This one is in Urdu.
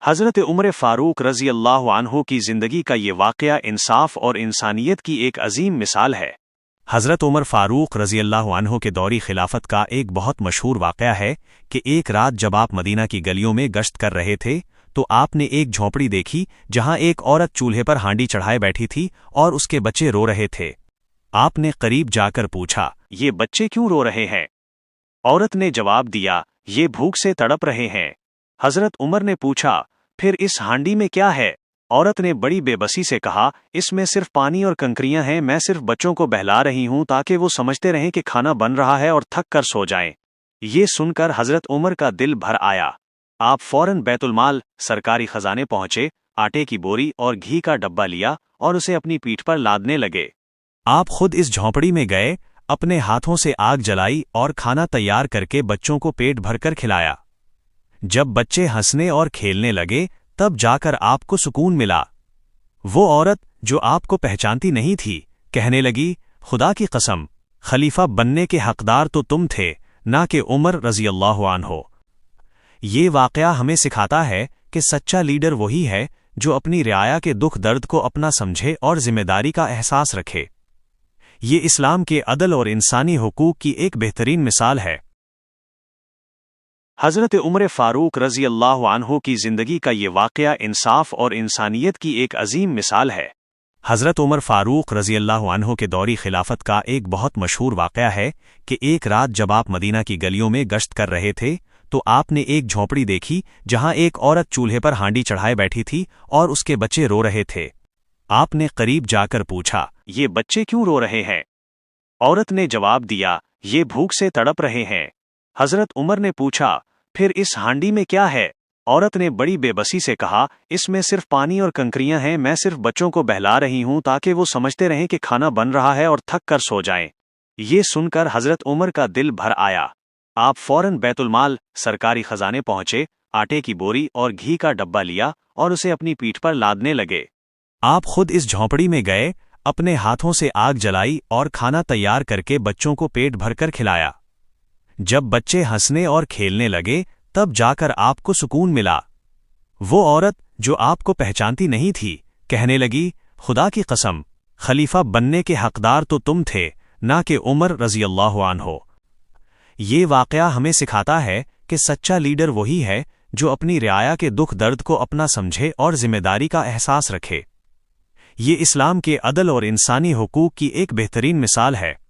حضرت عمر فاروق رضی اللہ عنہ کی زندگی کا یہ واقعہ انصاف اور انسانیت کی ایک عظیم مثال ہے۔ حضرت عمر فاروق رضی اللہ عنہ کے دوری خلافت کا ایک بہت مشہور واقعہ ہے کہ ایک رات جب آپ مدینہ کی گلیوں میں گشت کر رہے تھے تو آپ نے ایک جھونپڑی دیکھی جہاں ایک عورت چولہے پر ہانڈی چڑھائے بیٹھی تھی اور اس کے بچے رو رہے تھے۔ آپ نے قریب جا کر پوچھا، یہ بچے کیوں رو رہے ہیں؟ عورت نے جواب دیا، یہ بھوک سے تڑپ رہے ہیں۔ حضرت عمر نے پوچھا، پھر اس ہانڈی میں کیا ہے؟ عورت نے بڑی بے بسی سے کہا، اس میں صرف پانی اور کنکریاں ہیں، میں صرف بچوں کو بہلا رہی ہوں تاکہ وہ سمجھتے رہیں کہ کھانا بن رہا ہے اور تھک کر سو جائیں۔ یہ سن کر حضرت عمر کا دل بھر آیا۔ آپ فوراً بیت المال سرکاری خزانے پہنچے، آٹے کی بوری اور گھی کا ڈبہ لیا اور اسے اپنی پیٹھ پر لادنے لگے۔ آپ خود اس جھونپڑی میں گئے، اپنے ہاتھوں سے آگ جلائی اور کھانا تیار کر کے بچوں کو پیٹ بھر کر کھلایا۔ جب بچے ہنسنے اور کھیلنے لگے تب جا کر آپ کو سکون ملا۔ وہ عورت جو آپ کو پہچانتی نہیں تھی کہنے لگی، خدا کی قسم، خلیفہ بننے کے حقدار تو تم تھے، نہ کہ عمر رضی اللہ عنہ۔ یہ واقعہ ہمیں سکھاتا ہے کہ سچا لیڈر وہی ہے جو اپنی رعایا کے دکھ درد کو اپنا سمجھے اور ذمہ داری کا احساس رکھے۔ یہ اسلام کے عدل اور انسانی حقوق کی ایک بہترین مثال ہے۔ حضرت عمر فاروق رضی اللہ عنہ کی زندگی کا یہ واقعہ انصاف اور انسانیت کی ایک عظیم مثال ہے۔ حضرت عمر فاروق رضی اللہ عنہ کے دوری خلافت کا ایک بہت مشہور واقعہ ہے کہ ایک رات جب آپ مدینہ کی گلیوں میں گشت کر رہے تھے تو آپ نے ایک جھونپڑی دیکھی جہاں ایک عورت چولہے پر ہانڈی چڑھائے بیٹھی تھی اور اس کے بچے رو رہے تھے۔ آپ نے قریب جا کر پوچھا، یہ بچے کیوں رو رہے ہیں؟ عورت نے جواب دیا، یہ بھوک سے تڑپ رہے ہیں۔ حضرت عمر نے پوچھا، پھر اس ہانڈی میں کیا ہے؟ عورت نے بڑی بے بسی سے کہا، اس میں صرف پانی اور کنکریاں ہیں، میں صرف بچوں کو بہلا رہی ہوں تاکہ وہ سمجھتے رہیں کہ کھانا بن رہا ہے اور تھک کر سو جائیں۔ یہ سن کر حضرت عمر کا دل بھر آیا۔ آپ فوراً بیت المال سرکاری خزانے پہنچے، آٹے کی بوری اور گھی کا ڈبہ لیا اور اسے اپنی پیٹھ پر لادنے لگے۔ آپ خود اس جھونپڑی میں گئے، اپنے ہاتھوں سے آگ جلائی اور کھانا تیار کر کے بچوں کو پیٹ بھر کر کھلایا۔ جب بچے ہنسنے اور کھیلنے لگے تب جا کر آپ کو سکون ملا۔ وہ عورت جو آپ کو پہچانتی نہیں تھی کہنے لگی، خدا کی قسم، خلیفہ بننے کے حقدار تو تم تھے، نہ کہ عمر رضی اللہ عنہ۔ یہ واقعہ ہمیں سکھاتا ہے کہ سچا لیڈر وہی ہے جو اپنی رعایا کے دکھ درد کو اپنا سمجھے اور ذمہ داری کا احساس رکھے۔ یہ اسلام کے عدل اور انسانی حقوق کی ایک بہترین مثال ہے۔